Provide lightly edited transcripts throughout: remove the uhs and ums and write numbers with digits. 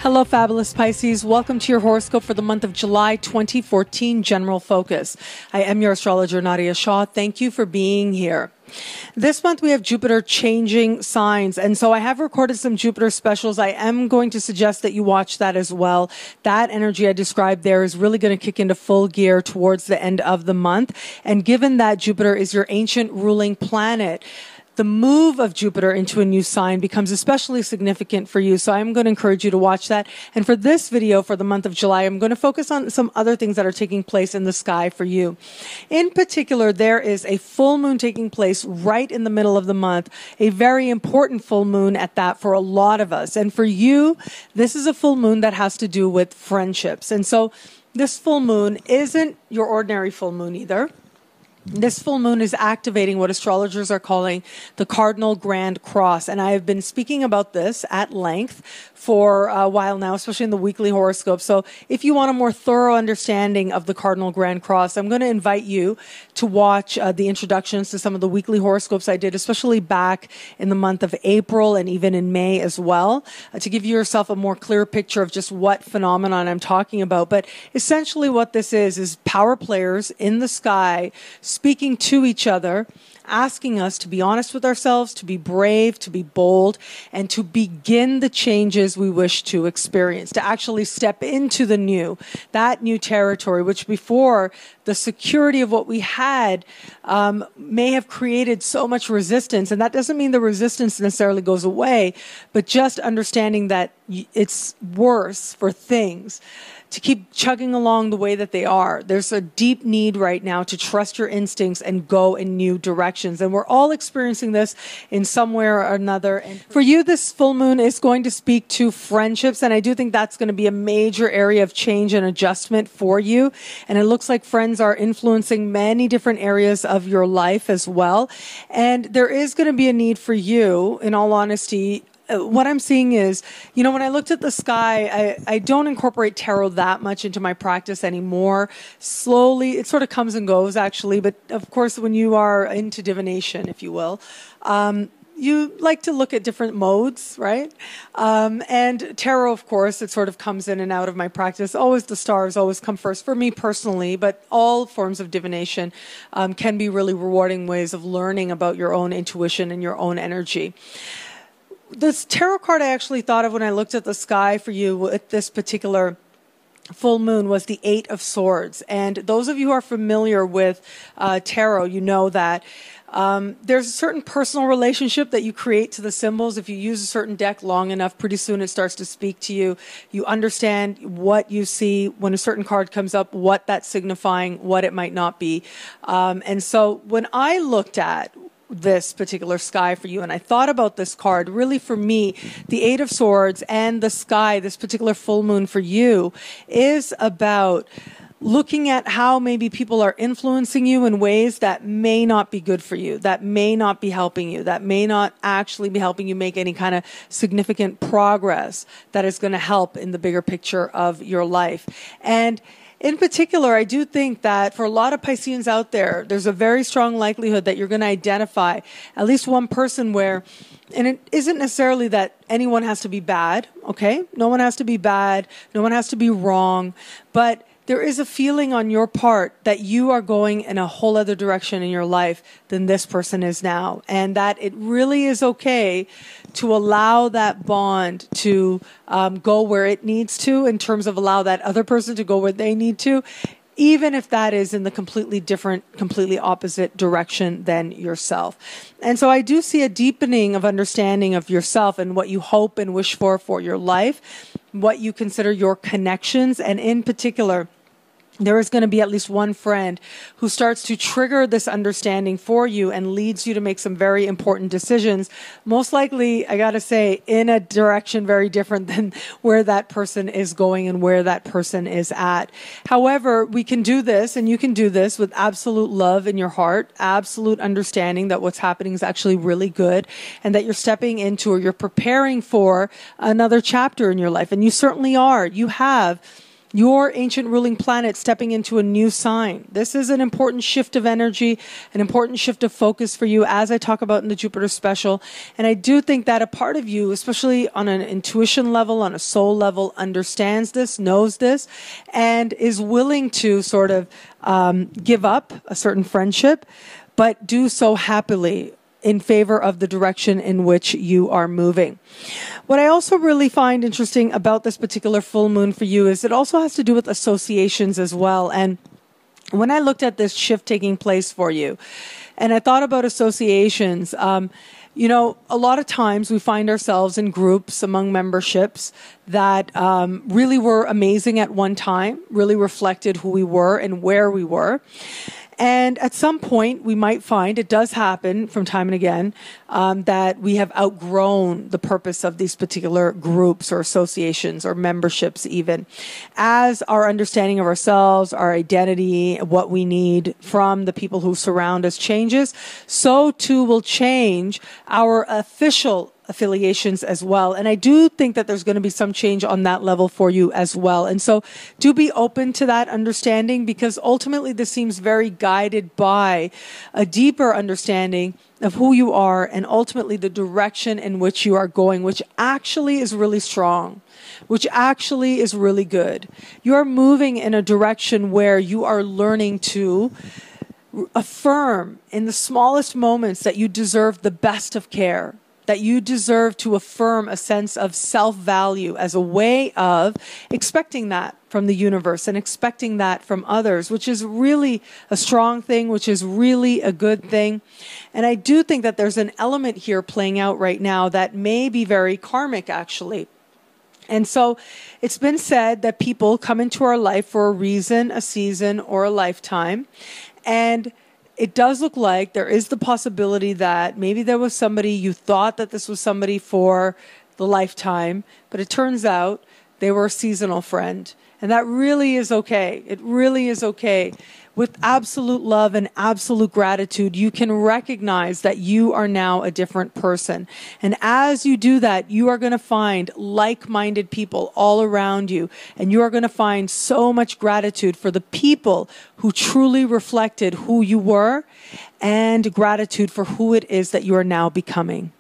Hello, fabulous Pisces. Welcome to your horoscope for the month of July 2014, General Focus. I am your astrologer, Nadiya Shah. Thank you for being here. This month we have Jupiter changing signs, and so I have recorded some Jupiter specials. I am going to suggest that you watch that as well. That energy I described there is really going to kick into full gear towards the end of the month, and given that Jupiter is your ancient ruling planet, the move of Jupiter into a new sign becomes especially significant for you. So I'm going to encourage you to watch that. And for this video for the month of July, I'm going to focus on some other things that are taking place in the sky for you. In particular, there is a full moon taking place right in the middle of the month, a very important full moon at that for a lot of us. And for you, this is a full moon that has to do with friendships. And so this full moon isn't your ordinary full moon either. This full moon is activating what astrologers are calling the cardinal grand cross. And I have been speaking about this at length for a while now, especially in the weekly horoscope. So if you want a more thorough understanding of the cardinal grand cross, I'm going to invite you to watch the introductions to some of the weekly horoscopes I did, especially back in the month of April and even in May as well, to give yourself a more clear picture of just what phenomenon I'm talking about. But essentially what this is power players in the sky speaking to each other, asking us to be honest with ourselves, to be brave, to be bold, and to begin the changes we wish to experience, to actually step into the new, that new territory, which before the security of what we had may have created so much resistance. And that doesn't mean the resistance necessarily goes away, but just understanding that it's worse for things to keep chugging along the way that they are. There's a deep need right now to trust your instincts and go in new directions. And we're all experiencing this in some way or another. And for you, this full moon is going to speak to friendships. And I do think that's going to be a major area of change and adjustment for you. And it looks like friends are influencing many different areas of your life as well. And there is going to be a need for you, in all honesty. What I'm seeing is, you know, when I looked at the sky, I don't incorporate tarot that much into my practice anymore. Slowly, it sort of comes and goes, actually. But of course, when you are into divination, if you will, you like to look at different modes, right? And tarot, of course, it sort of comes in and out of my practice. Always the stars always come first for me personally, but all forms of divination can be really rewarding ways of learning about your own intuition and your own energy. This tarot card I actually thought of when I looked at the sky for you with this particular full moon was the Eight of Swords. And those of you who are familiar with tarot, you know that there's a certain personal relationship that you create to the symbols. If you use a certain deck long enough, pretty soon it starts to speak to you. You understand what you see when a certain card comes up, what that's signifying, what it might not be. And so when I looked at this particular sky for you, and I thought about this card, really for me, the Eight of Swords and the sky, this particular full moon for you, is about looking at how maybe people are influencing you in ways that may not be good for you, that may not be helping you, that may not actually be helping you make any kind of significant progress that is going to help in the bigger picture of your life. And in particular, I do think that for a lot of Pisceans out there, there's a very strong likelihood that you're going to identify at least one person where, and it isn't necessarily that anyone has to be bad, okay? No one has to be bad. No one has to be wrong. But there is a feeling on your part that you are going in a whole other direction in your life than this person is now. And that it really is okay to allow that bond to go where it needs to, in terms of allow that other person to go where they need to, even if that is in the completely different, completely opposite direction than yourself. And so I do see a deepening of understanding of yourself and what you hope and wish for your life, what you consider your connections, and in particular, there is going to be at least one friend who starts to trigger this understanding for you and leads you to make some very important decisions. Most likely, I got to say, in a direction very different than where that person is going and where that person is at. However, we can do this, and you can do this with absolute love in your heart, absolute understanding that what's happening is actually really good, and that you're stepping into, or you're preparing for, another chapter in your life. And you certainly are. You have your ancient ruling planet stepping into a new sign. This is an important shift of energy, an important shift of focus for you, as I talk about in the Jupiter special. And I do think that a part of you, especially on an intuition level, on a soul level, understands this, knows this, and is willing to sort of give up a certain friendship, but do so happily in favor of the direction in which you are moving. What I also really find interesting about this particular full moon for you is it also has to do with associations as well. And when I looked at this shift taking place for you, and I thought about associations, you know, a lot of times we find ourselves in groups among memberships that really were amazing at one time, really reflected who we were and where we were. And at some point, we might find, it does happen from time and again, that we have outgrown the purpose of these particular groups or associations or memberships even. As our understanding of ourselves, our identity, what we need from the people who surround us changes, so too will change our official affiliations as well. And I do think that there's going to be some change on that level for you as well. And so do be open to that understanding, because ultimately this seems very guided by a deeper understanding of who you are and ultimately the direction in which you are going, which actually is really strong, which actually is really good. You are moving in a direction where you are learning to affirm in the smallest moments that you deserve the best of care, that you deserve to affirm a sense of self-value as a way of expecting that from the universe and expecting that from others, which is really a strong thing, which is really a good thing. And I do think that there's an element here playing out right now that may be very karmic, actually. And so it's been said that people come into our life for a reason, a season, or a lifetime. And it does look like there is the possibility that maybe there was somebody, you thought that this was somebody for the lifetime, but it turns out they were a seasonal friend. And that really is okay. It really is okay. With absolute love and absolute gratitude, you can recognize that you are now a different person. And as you do that, you are going to find like-minded people all around you. And you are going to find so much gratitude for the people who truly reflected who you were, and gratitude for who it is that you are now becoming.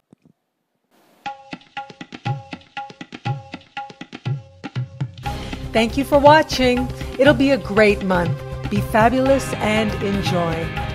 Thank you for watching. It'll be a great month. Be fabulous and enjoy.